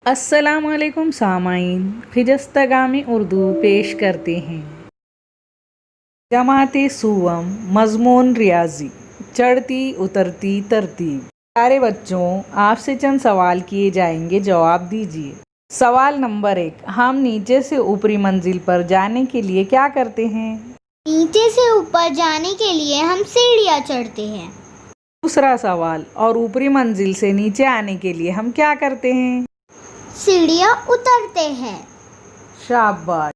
अस्सलामुअलैकुम सामाईन, ख़िजस्तगामी उर्दू पेश करते हैं। जमाते सुवम मज़मून रियाजी, चढ़ती उतरती तरतीब। प्यारे बच्चों, आपसे चंद सवाल किए जाएंगे, जवाब दीजिए। सवाल नंबर 1, हम नीचे से ऊपरी मंजिल पर जाने के लिए क्या करते हैं? नीचे से ऊपर जाने के लिए हम सीढ़ियाँ चढ़ते हैं। दूसरा सवाल, और ऊपरी मंजिल से नीचे आने के लिए हम क्या करते हैं? सीढ़ियाँ उतरते हैं। शाबाश।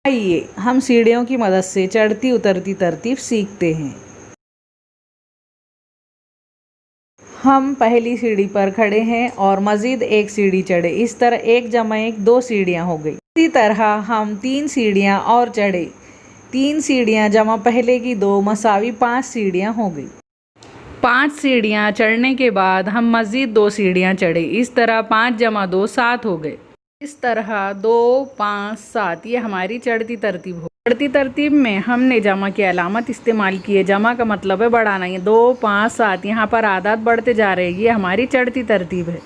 आइए हम सीढ़ियों की मदद से चढ़ती उतरती तरतीब सीखते हैं। हम पहली सीढ़ी पर खड़े हैं और मज़ीद एक सीढ़ी चढ़े। इस तरह 1 जमा 1 2 सीढ़ियाँ हो गई। इसी तरह हम 3 सीढ़ियाँ और चढ़े। 3 सीढ़ियाँ जमा पहले की 2 मसावी 5 सीढ़ियाँ हो गई। 5 सीढ़ियाँ चढ़ने के बाद हम मज़ीद 2 सीढ़ियाँ चढ़े। इस तरह 5 जमा 2 7 हो गए। इस तरह 2 5 7 ये हमारी चढ़ती तरतीब हो। चढ़ती तरतीब में हमने जमा की अलामत इस्तेमाल की है। जमा का मतलब है बढ़ाना। ये 2 5 7 यहाँ पर आदाद बढ़ते जा रहे हैं। ये हमारी चढ़ती तरतीब है।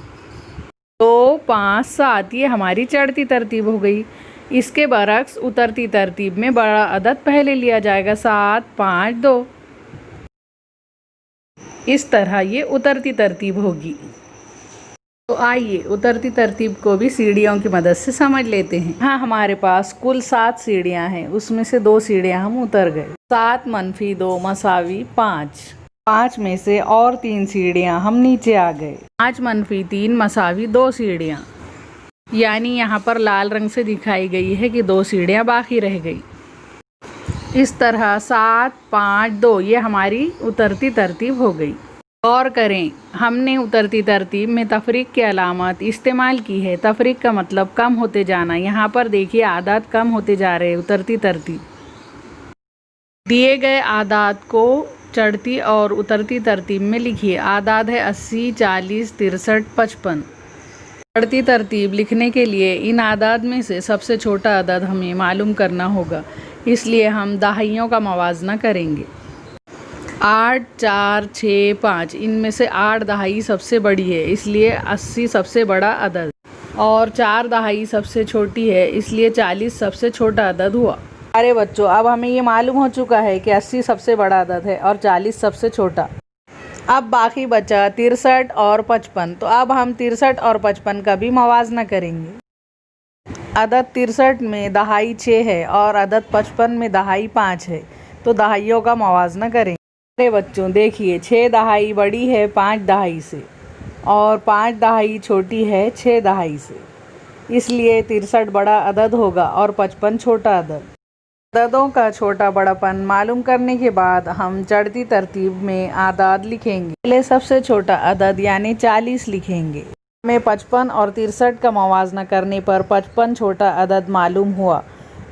2 5 7 ये हमारी चढ़ती तरतीब हो गई। इसके बरक्स उतरती तरतीब में बड़ा अदद पहले लिया जाएगा। 7 5 2। इस तरह ये उतरती तरतीब होगी। तो आइए उतरती तरतीब को भी सीढ़ियों की मदद से समझ लेते हैं। हाँ, हमारे पास कुल 7 सीढ़ियाँ हैं, उसमें से 2 सीढ़ियाँ हम उतर गए। 7 - 2 = 5। 5 में से और 3 सीढ़ियाँ हम नीचे आ गए। 5 - 3 = 2 सीढ़ियाँ। यानी यहाँ पर लाल रंग से दिखाई गई है कि 2 सीढ़ियाँ बाकी रह गई। इस तरह 7 5 2 ये हमारी उतरती तरतीब हो गई। गौर करें, हमने उतरती तरतीब में तफरीक की अलामत इस्तेमाल की है। तफरीक का मतलब कम होते जाना। यहाँ पर देखिए आदाद कम होते जा रहे हैं। उतरती तरतीब दिए गए आदाद को चढ़ती और उतरती तरतीब में लिखिए। आदाद है 80 40 63 55। चढ़ती तरतीब लिखने के लिए इन आदाद में से सबसे छोटा अदद हमें मालूम करना होगा, इसलिए हम दहाइयों का मवाजना करेंगे। 8 4 6 5, इनमें से 8 दहाई सबसे बड़ी है, इसलिए 80 सबसे बड़ा अदद, और 4 दहाई सबसे छोटी है, इसलिए 40 सबसे छोटा अदद हुआ। अरे बच्चों, अब हमें ये मालूम हो चुका है कि 80 सबसे बड़ा अदद है और 40 सबसे छोटा। अब बाकी बचा 63 और 55। तो अब हम 63 और 55 का भी मवाजना करेंगे। अदद 63 में दहाई 6 है और अदद 55 में दहाई 5 है, तो दहाइयों का मवाजना करेंगे। अरे बच्चों देखिए, 6 दहाई बड़ी है 5 दहाई से, और 5 दहाई छोटी है 6 दहाई से, इसलिए 63 बड़ा अदद होगा और 55 छोटा अदद। अददों का छोटा बड़ापन मालूम करने के बाद हम चढ़ती तरतीब में आदाद लिखेंगे। पहले सबसे छोटा अदद यानी 40 लिखेंगे। हमें 55 और 63 का मवाजना करने पर 55 छोटा अदद मालूम हुआ,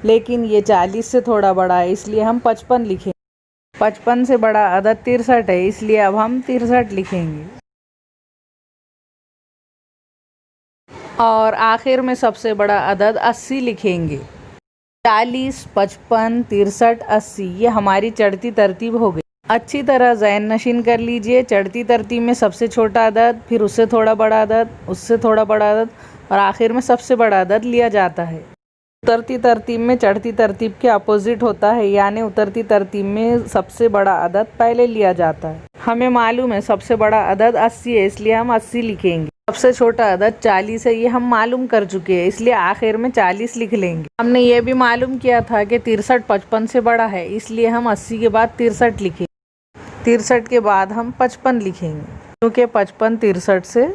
लेकिन ये 40 से थोड़ा बड़ा है, इसलिए हम 55 लिखेंगे। 55 से बड़ा अदद 63 है, इसलिए अब हम 63 लिखेंगे। और आखिर में सबसे बड़ा अदद 80 लिखेंगे। 40 55 63 80 ये हमारी चढ़ती तरतीब हो गई। अच्छी तरह ज़हन नशीन कर लीजिए। चढ़ती तरतीब में सबसे छोटा अदद, फिर उससे थोड़ा बड़ा अदद, उससे थोड़ा बड़ा अदद, और आखिर में सबसे बड़ा अदद लिया जाता है। उतरती तरतीब में चढ़ती तरतीब के अपोजिट होता है, यानी उतरती तरतीब में सबसे बड़ा अदद पहले लिया जाता है। हमें मालूम है सबसे बड़ा अदद 80 है, इसलिए हम 80 लिखेंगे। सबसे छोटा अदद 40 है, ये हम मालूम कर चुके हैं, इसलिए आखिर में 40 लिख लेंगे। हमने ये भी मालूम किया था कि 63 55 से बड़ा है, इसलिए हम 80 के बाद 63 लिखेंगे। 63 के बाद हम 55 लिखेंगे, क्योंकि 55 63 से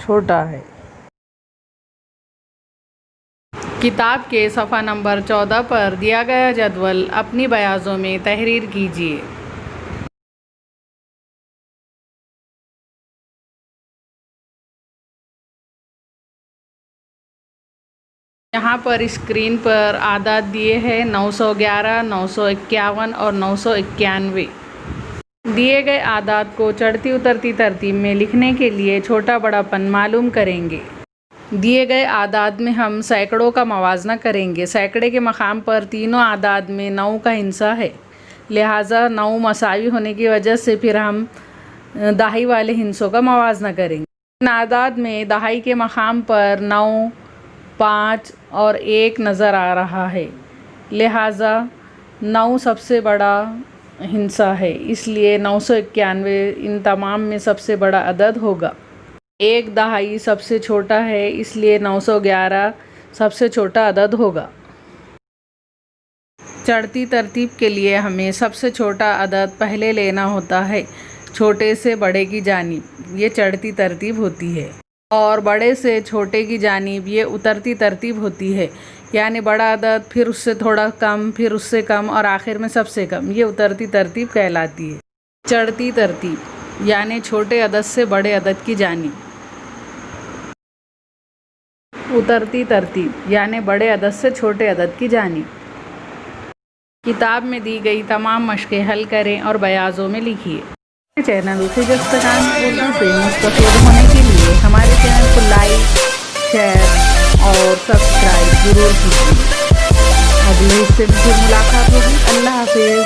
छोटा है। किताब के सफ़ा नंबर 14 पर दिया गया जदवल अपनी बयाज़ों में तहरीर कीजिए। यहाँ पर स्क्रीन पर आदाद दिए हैं 911 951 और 991। दिए गए आदाद को चढ़ती उतरती तरतीब में लिखने के लिए छोटा बड़ापन मालूम करेंगे। दिए गए आदाद में हम सैकड़ों का मवाजना करेंगे। सैकड़े के मकाम पर तीनों आदाद में 9 का हिस्सा है, लिहाजा 9 मसावी होने की वजह से फिर हम दहाई वाले हिस्सों का मवाजना करेंगे। नादाद में दहाई के मकाम पर 9, 5 और 1 नज़र आ रहा है, लिहाजा 9 सबसे बड़ा हिस्सा है, इसलिए 991 इन तमाम में सबसे बड़ा अदद होगा। 1 दहाई सबसे छोटा है, इसलिए 911 सबसे छोटा अदद होगा। चढ़ती तरतीब के लिए हमें सबसे छोटा अदद पहले लेना होता है, छोटे से बड़े की जानिब, ये चढ़ती तरतीब होती है, और बड़े से छोटे की जानिब ये उतरती तरतीब होती है, यानी बड़ा अदद, फिर उससे थोड़ा कम, फिर उससे कम और आखिर में सबसे कम, ये उतरती तरतीब कहलाती है। चढ़ती तरतीब यानी छोटे अदद से बड़े अदद की जानिब, उतरती तरतीब यानी बड़े अदद से छोटे अदद की जानिब। किताब में दी गई तमाम मशक़ें हल करें और बयाज़ों में लिखिए। चैनल उर्दू उर्दू से मुस्तफ़ीद होने के लिए हमारे चैनल को लाइक, शेयर और सब्सक्राइब ज़रूर कीजिए। अगले हिस्से में फिर मुलाकात होगी। अल्लाह हाफ़िज़।